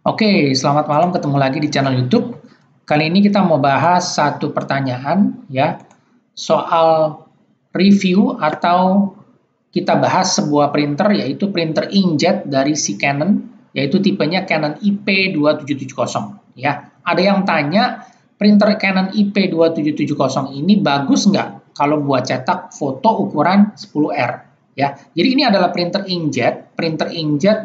Oke, selamat malam, ketemu lagi di channel YouTube. Kali ini kita mau bahas satu pertanyaan ya, soal review atau kita bahas sebuah printer yaitu printer inkjet dari si Canon, yaitu tipenya Canon IP2770 ya. Ada yang tanya, printer Canon IP2770 ini bagus nggak kalau buat cetak foto ukuran 10R ya. Jadi ini adalah printer inkjet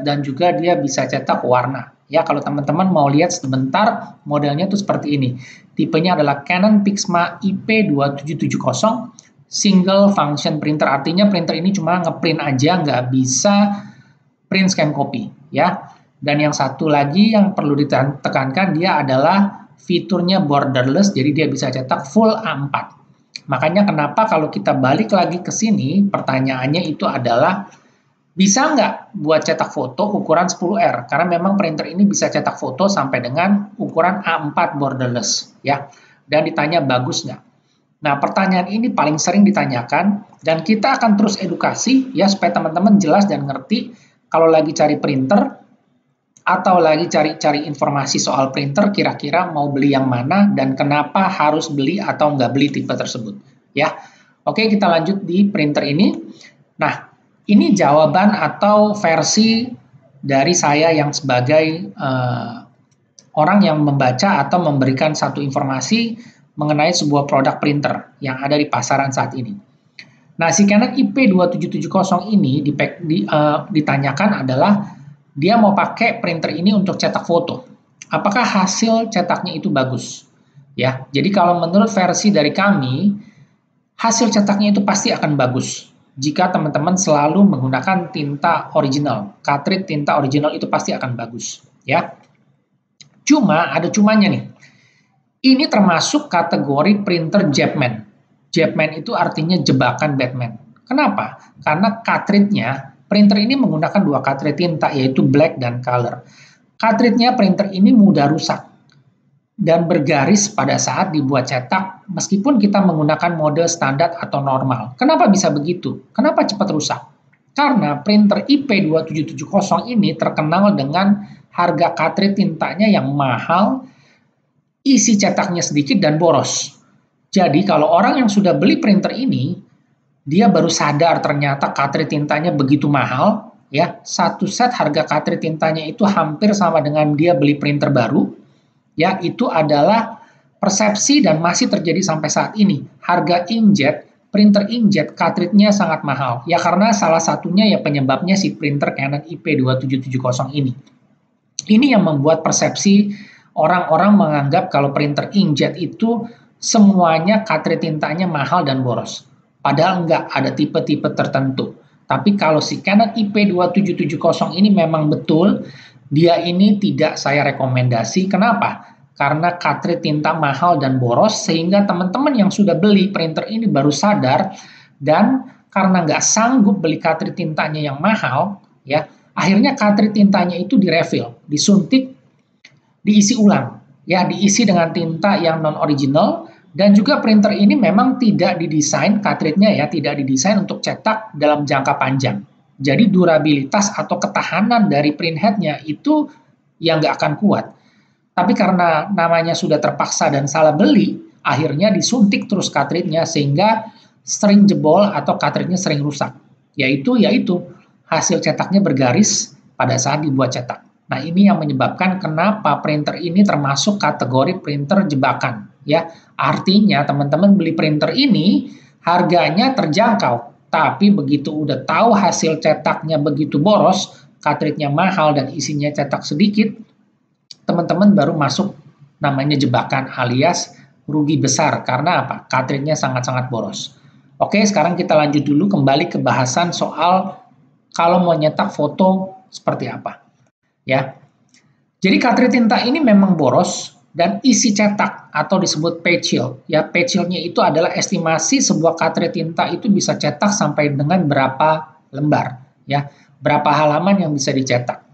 dan juga dia bisa cetak warna. Ya, kalau teman-teman mau lihat sebentar, modelnya tuh seperti ini. Tipenya adalah Canon Pixma IP2770 single function printer. Artinya printer ini cuma ngeprint aja, nggak bisa print scan copy. Ya. Dan yang satu lagi yang perlu ditekankan, dia adalah fiturnya borderless, jadi dia bisa cetak full A4. Makanya kenapa kalau kita balik lagi ke sini, pertanyaannya itu adalah, bisa nggak buat cetak foto ukuran 10R? Karena memang printer ini bisa cetak foto sampai dengan ukuran A4 borderless, ya. Dan ditanya bagus nggak? Nah, pertanyaan ini paling sering ditanyakan, dan kita akan terus edukasi, ya, supaya teman-teman jelas dan ngerti kalau lagi cari printer, atau lagi cari-cari informasi soal printer, kira-kira mau beli yang mana, dan kenapa harus beli atau nggak beli tipe tersebut, ya. Oke, kita lanjut di printer ini. Nah, ini jawaban atau versi dari saya yang sebagai orang yang membaca atau memberikan satu informasi mengenai sebuah produk printer yang ada di pasaran saat ini. Nah, si Canon IP2770 ini ditanyakan adalah dia mau pakai printer ini untuk cetak foto. Apakah hasil cetaknya itu bagus? Ya, jadi kalau menurut versi dari kami, hasil cetaknya itu pasti akan bagus. Jika teman-teman selalu menggunakan tinta original, cartridge tinta original itu pasti akan bagus, ya. Cuma ada cumanya nih. Ini termasuk kategori printer Japman. Japman itu artinya jebakan Batman. Kenapa? Karena cartridge-nya, printer ini menggunakan dua cartridge tinta, yaitu black dan color. Cartridge-nya printer ini mudah rusak dan bergaris pada saat dibuat cetak meskipun kita menggunakan mode standar atau normal. Kenapa bisa begitu? Kenapa cepat rusak? Karena printer IP2770 ini terkenal dengan harga cartridge tintanya yang mahal, isi cetaknya sedikit dan boros. Jadi kalau orang yang sudah beli printer ini, dia baru sadar ternyata cartridge tintanya begitu mahal, ya. Satu set harga cartridge tintanya itu hampir sama dengan dia beli printer baru. Ya, itu adalah persepsi dan masih terjadi sampai saat ini. Harga inkjet, printer inkjet, cartridge-nya sangat mahal. Ya, karena salah satunya ya penyebabnya si printer Canon IP2770 ini. Ini yang membuat persepsi orang-orang menganggap kalau printer inkjet itu semuanya cartridge tintanya mahal dan boros. Padahal enggak, ada tipe-tipe tertentu. Tapi kalau si Canon IP2770 ini memang betul, dia ini tidak saya rekomendasi. Kenapa? Karena cartridge tinta mahal dan boros, sehingga teman-teman yang sudah beli printer ini baru sadar, dan karena nggak sanggup beli cartridge tintanya yang mahal, ya, akhirnya cartridge tintanya itu direfill, disuntik, diisi ulang, ya, diisi dengan tinta yang non-original. Dan juga printer ini memang tidak didesain, cartridge-nya ya, tidak didesain untuk cetak dalam jangka panjang. Jadi durabilitas atau ketahanan dari printhead-nya itu yang nggak akan kuat. Tapi karena namanya sudah terpaksa dan salah beli, akhirnya disuntik terus cartridge-nya sehingga sering jebol atau cartridge-nya sering rusak. Yaitu hasil cetaknya bergaris pada saat dibuat cetak. Nah, ini yang menyebabkan kenapa printer ini termasuk kategori printer jebakan. Ya, artinya teman-teman beli printer ini harganya terjangkau, tapi begitu udah tahu hasil cetaknya begitu boros, cartridge-nya mahal dan isinya cetak sedikit, teman-teman baru masuk namanya jebakan alias rugi besar. Karena apa? Cartridge-nya sangat-sangat boros. Oke, sekarang kita lanjut dulu kembali ke bahasan soal kalau mau nyetak foto seperti apa. Ya. Jadi cartridge tinta ini memang boros dan isi cetak atau disebut page yield. Ya, page yield-nya itu adalah estimasi sebuah cartridge tinta itu bisa cetak sampai dengan berapa lembar, ya. Berapa halaman yang bisa dicetak.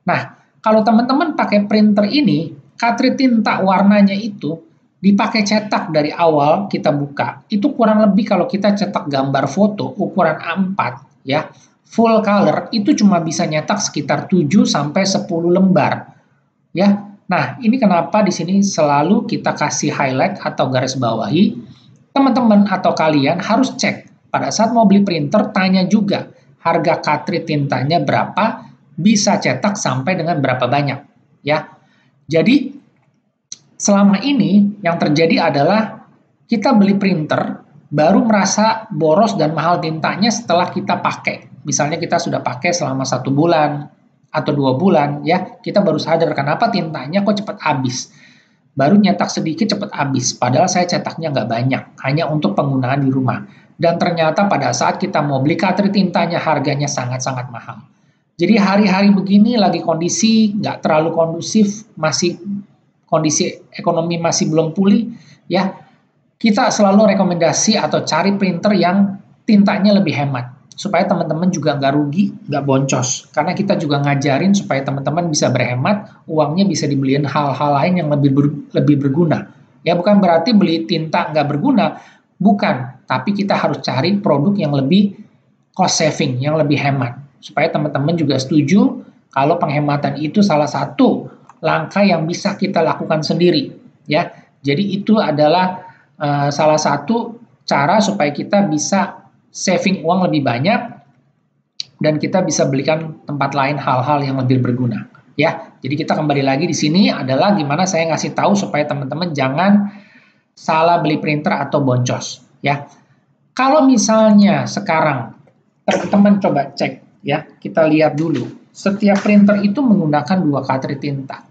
Nah, kalau teman-teman pakai printer ini, cartridge tinta warnanya itu dipakai cetak dari awal kita buka. Itu kurang lebih kalau kita cetak gambar foto ukuran A4, ya, full color itu cuma bisa nyetak sekitar 7 sampai 10 lembar. ya. Nah, ini kenapa di sini selalu kita kasih highlight atau garis bawahi. Teman-teman atau kalian harus cek pada saat mau beli printer, tanya juga harga cartridge tintanya berapa, bisa cetak sampai dengan berapa banyak, ya. Jadi selama ini yang terjadi adalah kita beli printer baru merasa boros dan mahal tintanya setelah kita pakai. Misalnya kita sudah pakai selama 1 bulan atau 2 bulan, ya kita baru sadar kenapa tintanya kok cepat habis. Baru nyetak sedikit cepat habis, padahal saya cetaknya nggak banyak, hanya untuk penggunaan di rumah. Dan ternyata pada saat kita mau beli cartridge tintanya harganya sangat-sangat mahal. Jadi hari-hari begini lagi kondisi nggak terlalu kondusif, masih kondisi ekonomi masih belum pulih, ya kita selalu rekomendasi atau cari printer yang tintanya lebih hemat, supaya teman-teman juga nggak rugi, nggak boncos. Karena kita juga ngajarin supaya teman-teman bisa berhemat, uangnya bisa dibeliin hal-hal lain yang lebih berguna. Ya bukan berarti beli tinta nggak berguna, bukan. Tapi kita harus cari produk yang lebih cost saving, yang lebih hemat. Supaya teman-teman juga setuju kalau penghematan itu salah satu langkah yang bisa kita lakukan sendiri. Ya, jadi itu adalah salah satu cara supaya kita bisa saving uang lebih banyak dan kita bisa belikan tempat lain hal-hal yang lebih berguna, ya. Jadi kita kembali lagi di sini adalah gimana saya ngasih tahu supaya teman-teman jangan salah beli printer atau boncos, ya. Kalau misalnya sekarang teman-teman coba cek, ya, kita lihat dulu. Setiap printer itu menggunakan 2 cartridge tinta.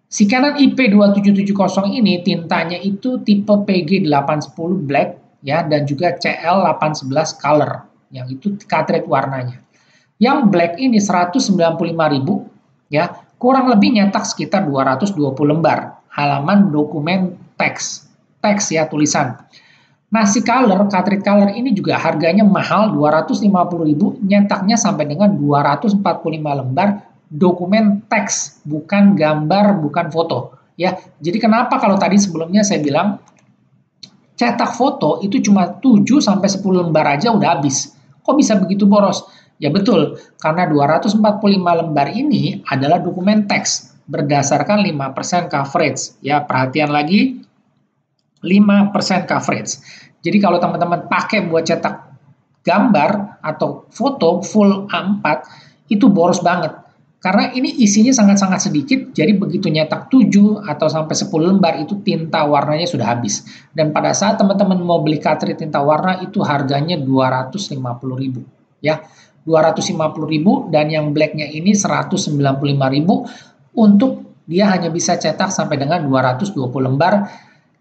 Si Canon IP2770 ini tintanya itu tipe PG810 Black, ya, dan juga CL811 Color, yang itu cartridge warnanya. Yang Black ini 195.000, ya, kurang lebih nyetak sekitar 220 lembar halaman dokumen teks ya, tulisan. Nah, si cartridge color ini juga harganya mahal, 250.000, nyetaknya sampai dengan 245 lembar dokumen teks, bukan gambar, bukan foto. Ya, jadi kenapa kalau tadi sebelumnya saya bilang cetak foto itu cuma 7 sampai 10 lembar aja udah habis. Kok bisa begitu boros? Ya betul, karena 245 lembar ini adalah dokumen teks berdasarkan 5% coverage. Ya, perhatian lagi, 5% coverage. Jadi kalau teman-teman pakai buat cetak gambar atau foto full A4 itu boros banget. Karena ini isinya sangat-sangat sedikit, jadi begitu nyetak 7 atau sampai 10 lembar itu tinta warnanya sudah habis. Dan pada saat teman-teman mau beli cartridge tinta warna itu harganya 250.000, ya. 250.000 dan yang blacknya ini 195.000 untuk dia hanya bisa cetak sampai dengan 220 lembar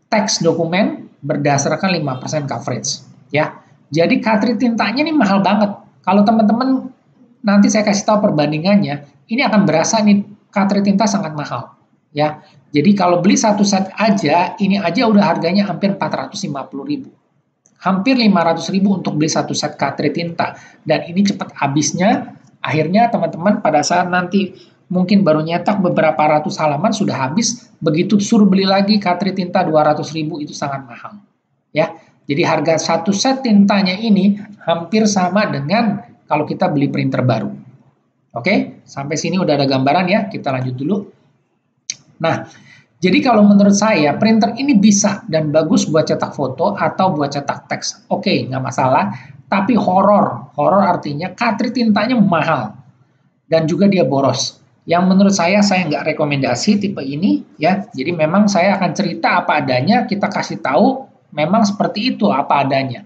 teks dokumen berdasarkan 5% coverage, ya. Jadi cartridge tintanya ini mahal banget. Kalau teman-teman nanti saya kasih tahu perbandingannya, ini akan berasa nih cartridge tinta sangat mahal, ya. Jadi kalau beli satu set aja, ini aja udah harganya hampir 450.000. Hampir 500.000 untuk beli satu set cartridge tinta. Dan ini cepat habisnya. Akhirnya teman-teman pada saat nanti mungkin baru nyetak beberapa ratus halaman sudah habis, begitu suruh beli lagi cartridge tinta 200.000 itu sangat mahal, ya. Jadi harga satu set tintanya ini hampir sama dengan kalau kita beli printer baru. Oke, sampai sini udah ada gambaran ya, kita lanjut dulu. Nah, jadi kalau menurut saya printer ini bisa dan bagus buat cetak foto atau buat cetak teks. Oke, nggak masalah, tapi horor artinya cartridge tintanya mahal dan juga dia boros. Yang menurut saya nggak rekomendasi tipe ini, ya. Jadi memang saya akan cerita apa adanya, kita kasih tahu memang seperti itu apa adanya.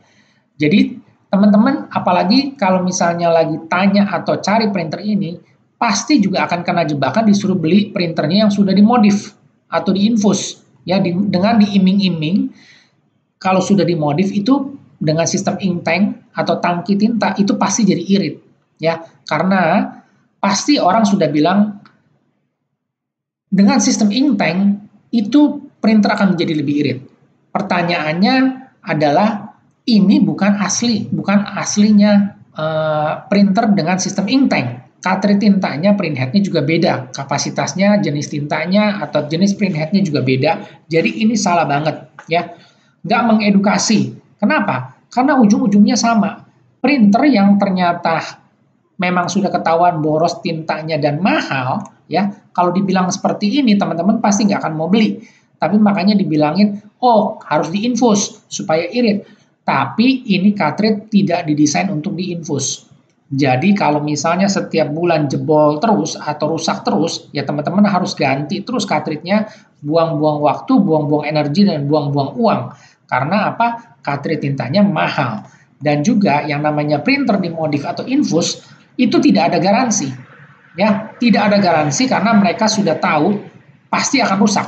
Jadi teman-teman apalagi kalau misalnya lagi tanya atau cari printer ini, pasti juga akan kena jebakan disuruh beli printernya yang sudah dimodif atau diinfus, ya, dengan diiming-iming. Kalau sudah dimodif itu dengan sistem ink tank atau tangki tinta itu pasti jadi irit, ya, karena pasti orang sudah bilang dengan sistem ink tank itu printer akan menjadi lebih irit. Pertanyaannya adalah ini bukan aslinya printer dengan sistem ink tank. Cartridge tintanya, print headnya juga beda, kapasitasnya, jenis tintanya atau jenis print headnya juga beda. Jadi ini salah banget, ya. Nggak mengedukasi. Kenapa? Karena ujung-ujungnya sama. Printer yang ternyata memang sudah ketahuan boros tintanya dan mahal, ya. Kalau dibilang seperti ini, teman-teman pasti nggak akan mau beli. Tapi makanya dibilangin, oh harus diinfus supaya irit. Tapi ini cartridge tidak didesain untuk diinfus. Jadi kalau misalnya setiap bulan jebol terus atau rusak terus, ya teman-teman harus ganti terus cartridge-nya, buang-buang waktu, buang-buang energi, dan buang-buang uang. Karena apa? Cartridge tintanya mahal. Dan juga yang namanya printer dimodif atau infus, itu tidak ada garansi. Ya, tidak ada garansi karena mereka sudah tahu pasti akan rusak.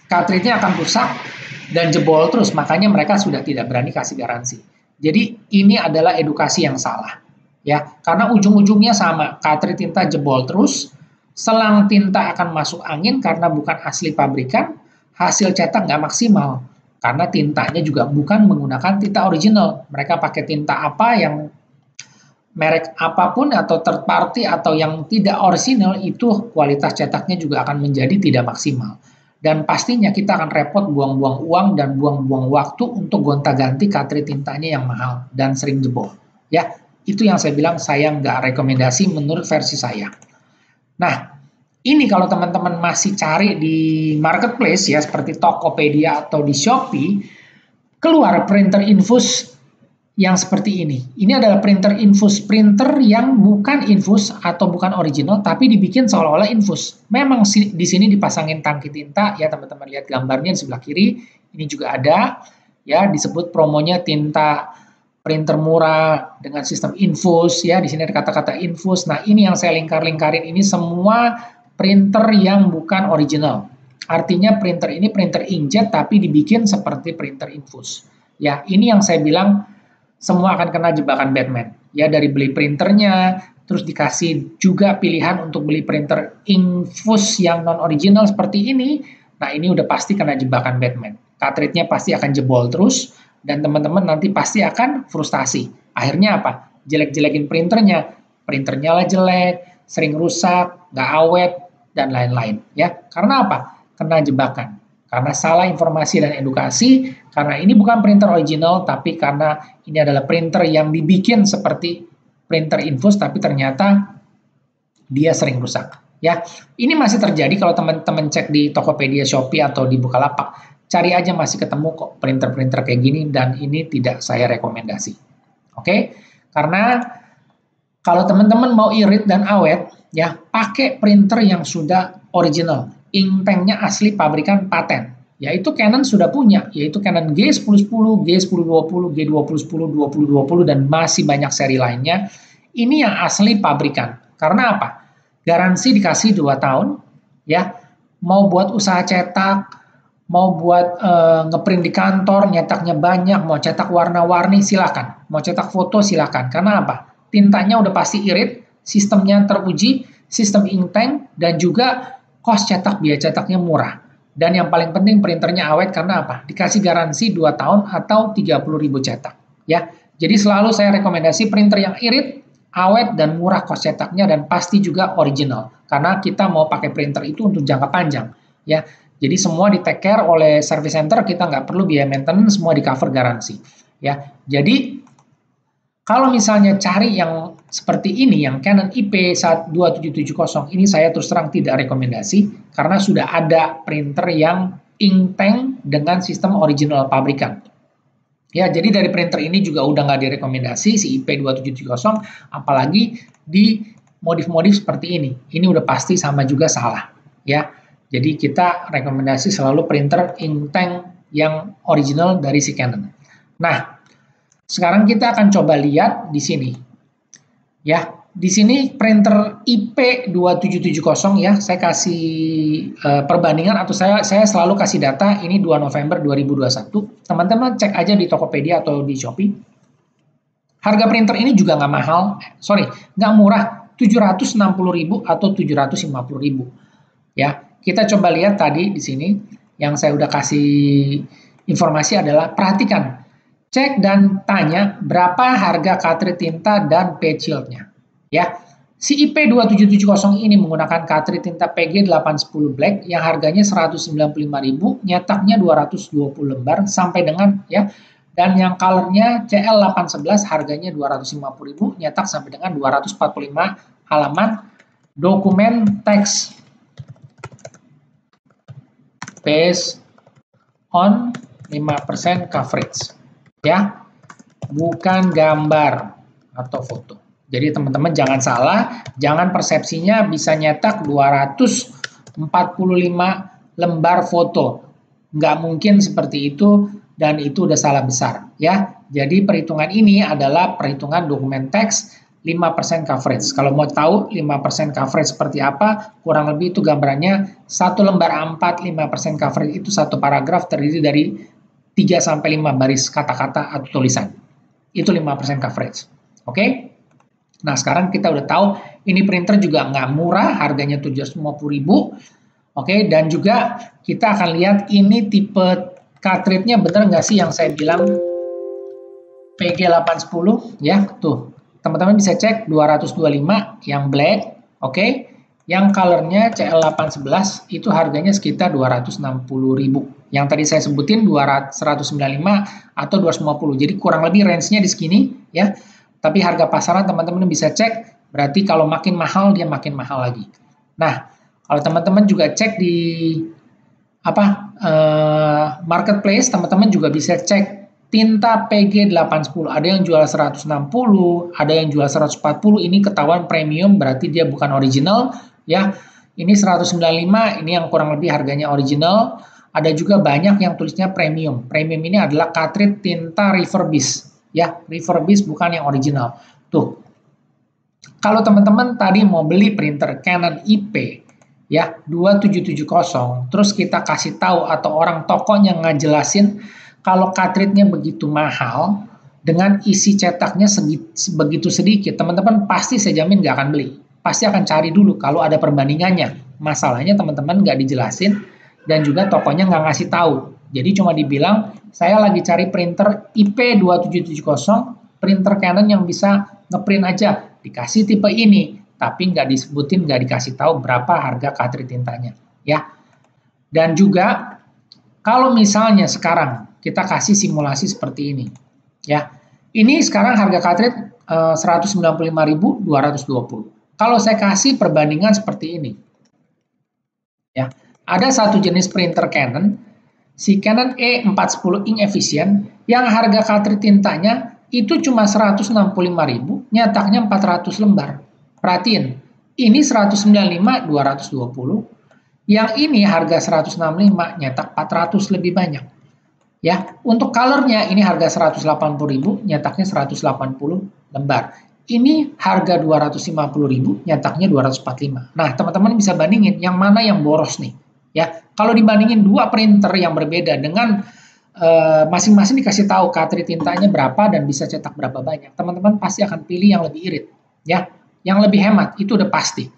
Cartridge-nya akan rusak dan jebol terus, makanya mereka sudah tidak berani kasih garansi. Jadi ini adalah edukasi yang salah. Ya, karena ujung-ujungnya sama, cartridge tinta jebol terus, selang tinta akan masuk angin karena bukan asli pabrikan, hasil cetak nggak maksimal, karena tintanya juga bukan menggunakan tinta original, mereka pakai tinta apa yang merek apapun atau third party atau yang tidak original, itu kualitas cetaknya juga akan menjadi tidak maksimal. Dan pastinya kita akan repot buang-buang uang dan buang-buang waktu untuk gonta-ganti cartridge tintanya yang mahal dan sering jebol. Ya, itu yang saya bilang saya nggak rekomendasi menurut versi saya. Nah, ini kalau teman-teman masih cari di marketplace ya, seperti Tokopedia atau di Shopee, keluar printer infus yang seperti ini. Ini adalah printer infus, printer yang bukan infus atau bukan original, tapi dibikin seolah-olah infus. Memang di sini dipasangin tangki tinta, ya teman-teman lihat gambarnya di sebelah kiri, ini juga ada, ya disebut promonya tinta printer murah dengan sistem infus, ya di sini ada kata-kata infus. Nah ini yang saya lingkar-lingkarin, ini semua printer yang bukan original. Artinya printer ini printer inkjet tapi dibikin seperti printer infus. Ya ini yang saya bilang semua akan kena jebakan Batman. Ya dari beli printernya, terus dikasih juga pilihan untuk beli printer infus yang non original seperti ini. Nah ini udah pasti kena jebakan Batman. Cartridge-nya pasti akan jebol terus. Dan teman-teman nanti pasti akan frustasi. Akhirnya apa? Jelek-jelekin printernya. Printernya lah jelek, sering rusak, nggak awet, dan lain-lain. Ya, karena apa? Kena jebakan. Karena salah informasi dan edukasi, karena ini bukan printer original, tapi karena ini adalah printer yang dibikin seperti printer infus, tapi ternyata dia sering rusak. Ya, ini masih terjadi kalau teman-teman cek di Tokopedia, Shopee, atau di Bukalapak. Cari aja masih ketemu kok printer-printer kayak gini, dan ini tidak saya rekomendasi. Oke? Karena kalau teman-teman mau irit dan awet, ya pakai printer yang sudah original. Ink tanknya asli pabrikan paten. Yaitu Canon sudah punya, yaitu Canon G1010, G1020, G2010, 2020, dan masih banyak seri lainnya. Ini yang asli pabrikan. Karena apa? Garansi dikasih 2 tahun, ya. Mau buat usaha cetak, mau buat ngeprint di kantor, nyetaknya banyak, mau cetak warna-warni silakan, mau cetak foto silakan. Karena apa? Tintanya udah pasti irit, sistemnya teruji, sistem ink tank, dan juga cost cetak biaya cetaknya murah. Dan yang paling penting printernya awet karena apa? Dikasih garansi 2 tahun atau 30.000 cetak. Ya, jadi selalu saya rekomendasi printer yang irit, awet, dan murah cost cetaknya, dan pasti juga original. Karena kita mau pakai printer itu untuk jangka panjang. Ya, jadi semua di take care oleh service center, kita nggak perlu biaya maintenance, semua di cover garansi. Ya, jadi kalau misalnya cari yang seperti ini, yang Canon IP2770, ini saya terus terang tidak rekomendasi, karena sudah ada printer yang ink tank dengan sistem original pabrikan. Ya, jadi dari printer ini juga udah nggak direkomendasi, si IP2770, apalagi di modif-modif seperti ini. Ini udah pasti sama juga salah. Ya, jadi kita rekomendasi selalu printer ink tank yang original dari si Canon. Nah, sekarang kita akan coba lihat di sini. Ya, di sini printer IP2770 ya, saya kasih perbandingan atau saya selalu kasih data ini 2 November 2021. Teman-teman cek aja di Tokopedia atau di Shopee. Harga printer ini juga nggak mahal, nggak murah, 760.000 atau 750.000. Ya, kita coba lihat tadi di sini yang saya udah kasih informasi adalah perhatikan, cek dan tanya berapa harga cartridge tinta dan page shield-nya. Ya, si IP2770 ini menggunakan cartridge tinta PG810 Black yang harganya 195.000, nyetaknya 220 lembar sampai dengan ya. Dan yang colornya CL811 harganya 250.000, nyetak sampai dengan 245 halaman. dokumen teks based on 5% coverage, ya, bukan gambar atau foto. Jadi teman-teman jangan salah, jangan persepsinya bisa nyetak 245 lembar foto. Nggak mungkin seperti itu, dan itu udah salah besar, ya. Jadi perhitungan ini adalah perhitungan dokumen teks 5% coverage. Kalau mau tahu 5% coverage seperti apa, kurang lebih itu gambarannya satu lembar A4 5% coverage itu satu paragraf terdiri dari 3-5 baris kata-kata atau tulisan. Itu 5% coverage. Oke? Nah, sekarang kita udah tahu ini printer juga nggak murah, harganya 750.000. Oke, dan juga kita akan lihat ini tipe cartridge-nya bener nggak sih yang saya bilang PG810, ya. Tuh, teman-teman bisa cek 225 yang black, oke. Yang colornya CL811 itu harganya sekitar 260.000. Yang tadi saya sebutin 195 atau 250. Jadi kurang lebih range-nya di segini, ya. Tapi harga pasaran teman-teman bisa cek, berarti kalau makin mahal dia makin mahal lagi. Nah, kalau teman-teman juga cek di marketplace, teman-teman juga bisa cek tinta PG810. Ada yang jual 160, ada yang jual 140. Ini ketahuan premium, berarti dia bukan original, ya. Ini 195, ini yang kurang lebih harganya original. Ada juga banyak yang tulisnya premium. Premium ini adalah cartridge tinta refurbish. Ya, refurbish bukan yang original. Tuh, kalau teman-teman tadi mau beli printer Canon IP, ya, 2770, terus kita kasih tahu atau orang tokonya ngejelasin kalau cartridge-nya begitu mahal, dengan isi cetaknya begitu sedikit, teman-teman pasti saya jamin nggak akan beli. Pasti akan cari dulu kalau ada perbandingannya. Masalahnya teman-teman nggak dijelasin, dan juga tokonya nggak ngasih tahu. Jadi cuma dibilang, saya lagi cari printer IP2770, printer Canon yang bisa ngeprint aja, dikasih tipe ini, tapi nggak disebutin, nggak dikasih tahu berapa harga cartridge tintanya, ya. Dan juga, kalau misalnya sekarang kita kasih simulasi seperti ini, ya. Ini sekarang harga cartridge 195.220. Kalau saya kasih perbandingan seperti ini, ya. Ada satu jenis printer Canon, si Canon E410 Ink Efficient, yang harga cartridge tintanya itu cuma 165.000, nyetaknya 400 lembar. Perhatiin, ini 195.220, yang ini harga 165, nyetak 400 lebih banyak. Ya, untuk colornya ini harga 180.000, nyetaknya 180 lembar. Ini harga 250.000, nyetaknya 245. Nah, teman-teman bisa bandingin yang mana yang boros nih. Ya, kalau dibandingin dua printer yang berbeda dengan masing-masing dikasih tahu cartridge tintanya berapa dan bisa cetak berapa banyak, teman-teman pasti akan pilih yang lebih irit, ya, yang lebih hemat, itu udah pasti.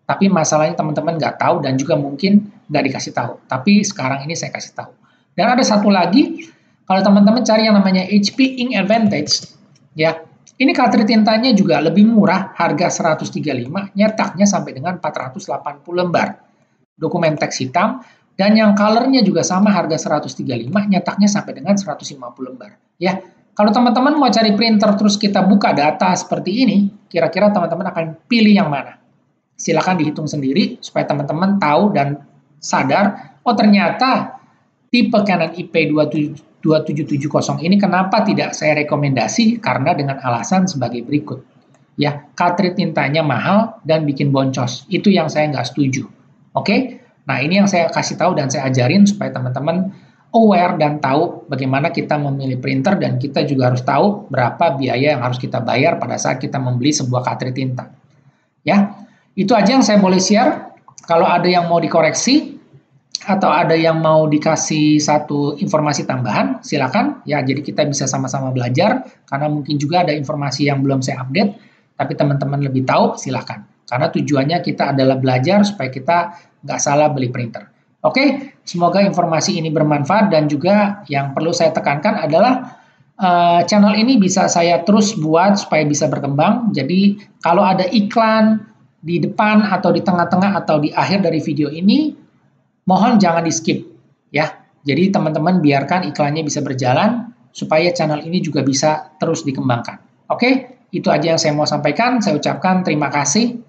Tapi masalahnya teman-teman nggak tahu dan juga mungkin nggak dikasih tahu. Tapi sekarang ini saya kasih tahu. Dan ada satu lagi, kalau teman-teman cari yang namanya HP Ink Advantage, ya, ini cartridge tintanya juga lebih murah, harga 135, nyetaknya sampai dengan 480 lembar. Dokumen teks hitam, dan yang colornya juga sama, harga 135, nyetaknya sampai dengan 150 lembar. Ya, kalau teman-teman mau cari printer terus kita buka data seperti ini, kira-kira teman-teman akan pilih yang mana? Silakan dihitung sendiri supaya teman-teman tahu dan sadar, oh ternyata tipe Canon IP2770 ini kenapa tidak saya rekomendasi, karena dengan alasan sebagai berikut. Ya, cartridge tintanya mahal dan bikin boncos. Itu yang saya nggak setuju. Oke, nah ini yang saya kasih tahu dan saya ajarin supaya teman-teman aware dan tahu bagaimana kita memilih printer, dan kita juga harus tahu berapa biaya yang harus kita bayar pada saat kita membeli sebuah cartridge tinta. Ya, itu aja yang saya boleh share. Kalau ada yang mau dikoreksi atau ada yang mau dikasih satu informasi tambahan, silakan. Ya, jadi kita bisa sama-sama belajar, karena mungkin juga ada informasi yang belum saya update, tapi teman-teman lebih tahu, silakan. Karena tujuannya kita adalah belajar supaya kita nggak salah beli printer. Oke, semoga informasi ini bermanfaat, dan juga yang perlu saya tekankan adalah channel ini bisa saya terus buat supaya bisa berkembang. Jadi kalau ada iklan di depan atau di tengah-tengah atau di akhir dari video ini, mohon jangan di skip, ya. Jadi teman-teman biarkan iklannya bisa berjalan supaya channel ini juga bisa terus dikembangkan. Oke, itu aja yang saya mau sampaikan. Saya ucapkan terima kasih.